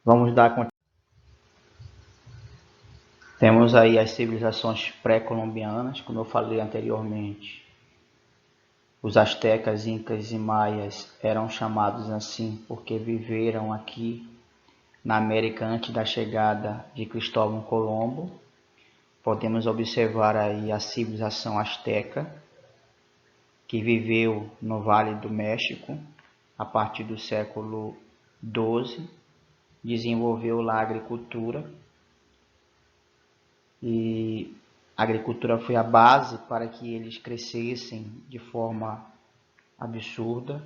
Vamos dar continuidade. Temos aí as civilizações pré-colombianas, como eu falei anteriormente. Os astecas, incas e maias eram chamados assim porque viveram aqui na América antes da chegada de Cristóvão Colombo. Podemos observar aí a civilização asteca, que viveu no Vale do México a partir do século XII, desenvolveu lá a agricultura, e a agricultura foi a base para que eles crescessem de forma absurda.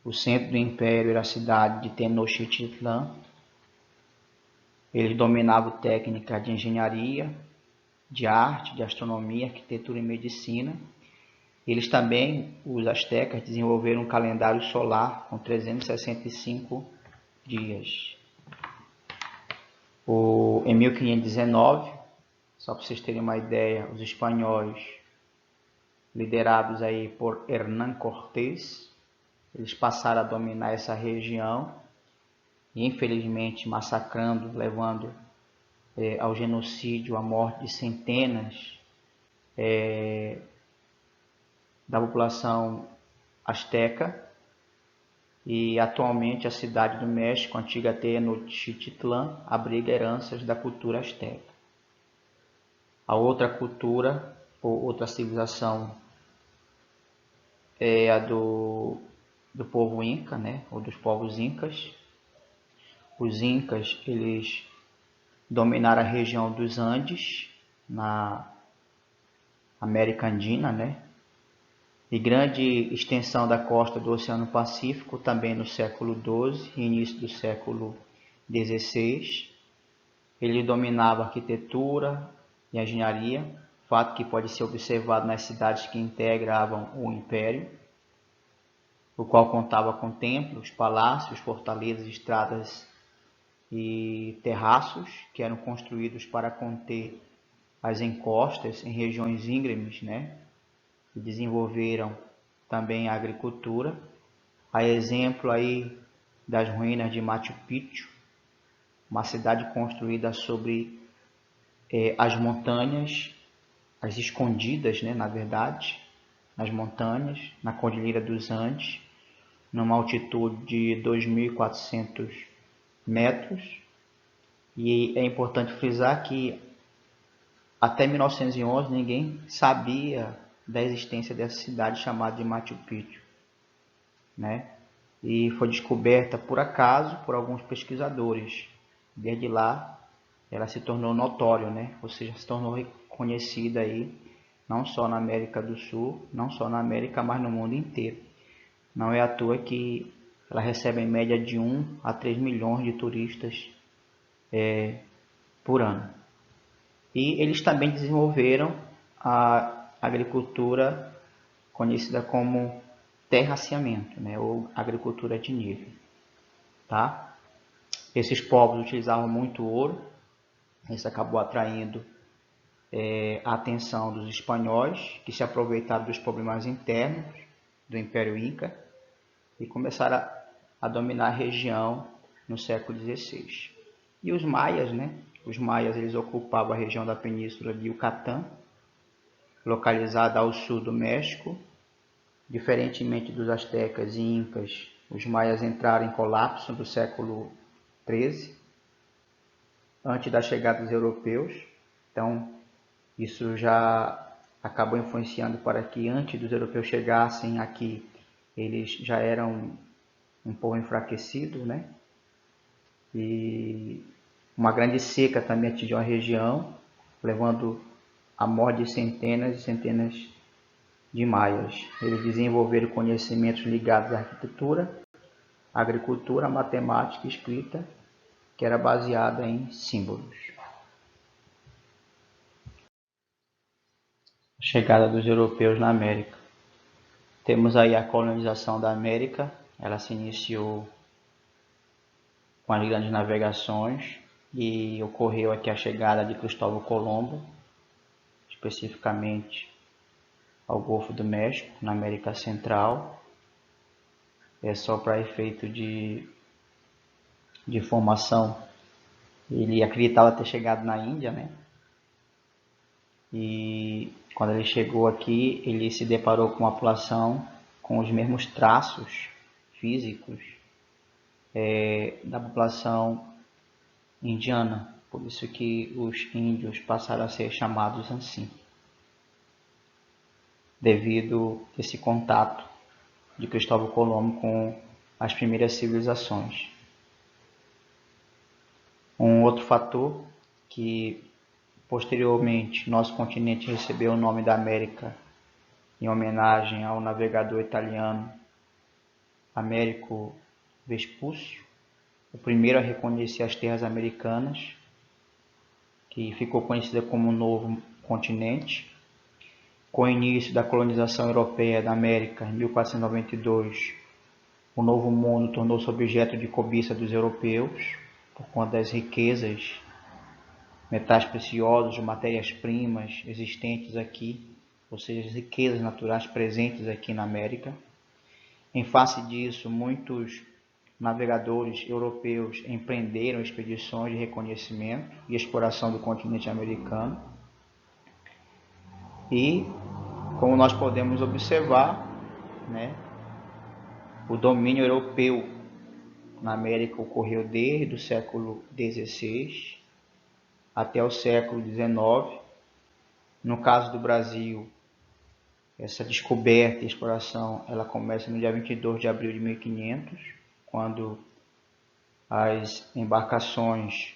O centro do império era a cidade de Tenochtitlan. Eles dominavam técnica de engenharia, de arte, de astronomia, arquitetura e medicina. Eles também, os astecas, desenvolveram um calendário solar com 365 dias. Em 1519, só para vocês terem uma ideia, os espanhóis, liderados aí por Hernán Cortés, eles passaram a dominar essa região e, infelizmente, massacrando, levando ao genocídio, à morte de centenas da população asteca. E atualmente a cidade do México, a antiga Tenochtitlan, abriga heranças da cultura asteca. A outra cultura, ou outra civilização, é a do povo inca, né? Ou dos povos incas. Os incas, eles dominaram a região dos Andes, na América Andina, né? E grande extensão da costa do Oceano Pacífico, também no século XII e início do século XVI. Ele dominava a arquitetura e a engenharia, fato que pode ser observado nas cidades que integravam o império, o qual contava com templos, palácios, fortalezas, estradas e terraços que eram construídos para conter as encostas em regiões íngremes, né? E desenvolveram também a agricultura. A exemplo aí das ruínas de Machu Picchu, uma cidade construída sobre as montanhas, as escondidas, né, na verdade, nas montanhas, na Cordilheira dos Andes, numa altitude de 2.400 metros. E é importante frisar que até 1911 ninguém sabia da existência dessa cidade chamada de Machu Picchu, né? E foi descoberta por acaso por alguns pesquisadores. Desde lá ela se tornou notória, né? Ou seja, se tornou conhecida aí, não só na América do Sul, não só na América, mas no mundo inteiro. Não é à toa que ela recebe em média de 1 a 3 milhões de turistas por ano. E eles também desenvolveram a agricultura conhecida como terraceamento, né, ou agricultura de nível. Tá? Esses povos utilizavam muito ouro, isso acabou atraindo a atenção dos espanhóis, que se aproveitaram dos problemas internos do Império Inca e começaram a dominar a região no século XVI. E os maias, né? Os maias, eles ocupavam a região da península de Yucatán, localizada ao sul do México. Diferentemente dos astecas e incas, os maias entraram em colapso no século XIII, antes da chegada dos europeus. Então, isso já acabou influenciando para que antes dos europeus chegassem aqui, eles já eram um povo enfraquecido, né? E uma grande seca também atingiu a região, levando à morte de centenas e centenas de maias. Eles desenvolveram conhecimentos ligados à arquitetura, agricultura, matemática e escrita, que era baseada em símbolos. Chegada dos europeus na América. Temos aí a colonização da América. Ela se iniciou com as grandes navegações e ocorreu aqui a chegada de Cristóvão Colombo, especificamente ao Golfo do México, na América Central. É só para efeito de de informação, ele acreditava ter chegado na Índia, né? E quando ele chegou aqui, ele se deparou com uma população com os mesmos traços físicos da população indiana. Por isso que os índios passaram a ser chamados assim, devido a esse contato de Cristóvão Colombo com as primeiras civilizações. Um outro fator que posteriormente nosso continente recebeu o nome da América em homenagem ao navegador italiano Américo Vespúcio, o primeiro a reconhecer as terras americanas, que ficou conhecida como Novo Continente. Com o início da colonização europeia da América em 1492, o Novo Mundo tornou-se objeto de cobiça dos europeus por conta das riquezas, metais preciosos, matérias-primas existentes aqui, ou seja, as riquezas naturais presentes aqui na América. Em face disso, muitos navegadores europeus empreenderam expedições de reconhecimento e exploração do continente americano. E, como nós podemos observar, né, o domínio europeu na América ocorreu desde o século XVI até o século XIX. No caso do Brasil, essa descoberta e exploração ela começa no dia 22 de abril de 1500, quando as embarcações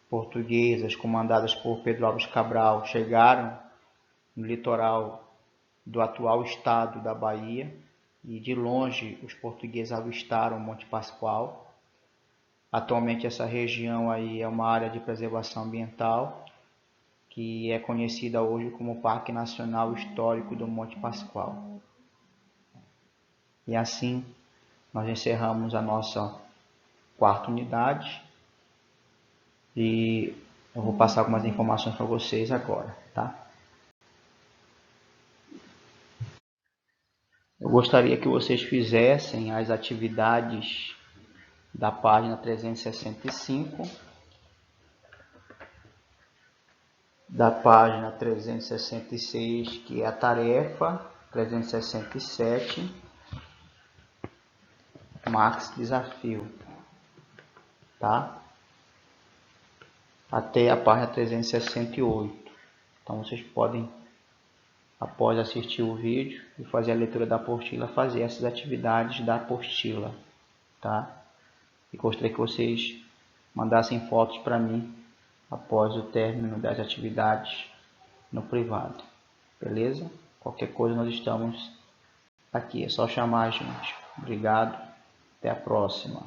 portuguesas comandadas por Pedro Álvares Cabral chegaram no litoral do atual estado da Bahia, e de longe os portugueses avistaram o Monte Pascoal. Atualmente essa região aí é uma área de preservação ambiental que é conhecida hoje como Parque Nacional Histórico do Monte Pascoal. E assim nós encerramos a nossa quarta unidade e eu vou passar algumas informações para vocês agora, tá? Eu gostaria que vocês fizessem as atividades da página 365, da página 366, que é a tarefa, 367, Max Desafio, tá? Até a página 368. Então vocês podem, após assistir o vídeo e fazer a leitura da apostila, fazer essas atividades da apostila, tá? E gostaria que vocês mandassem fotos para mim após o término das atividades no privado, beleza? Qualquer coisa nós estamos aqui, é só chamar a gente. Obrigado, até a próxima.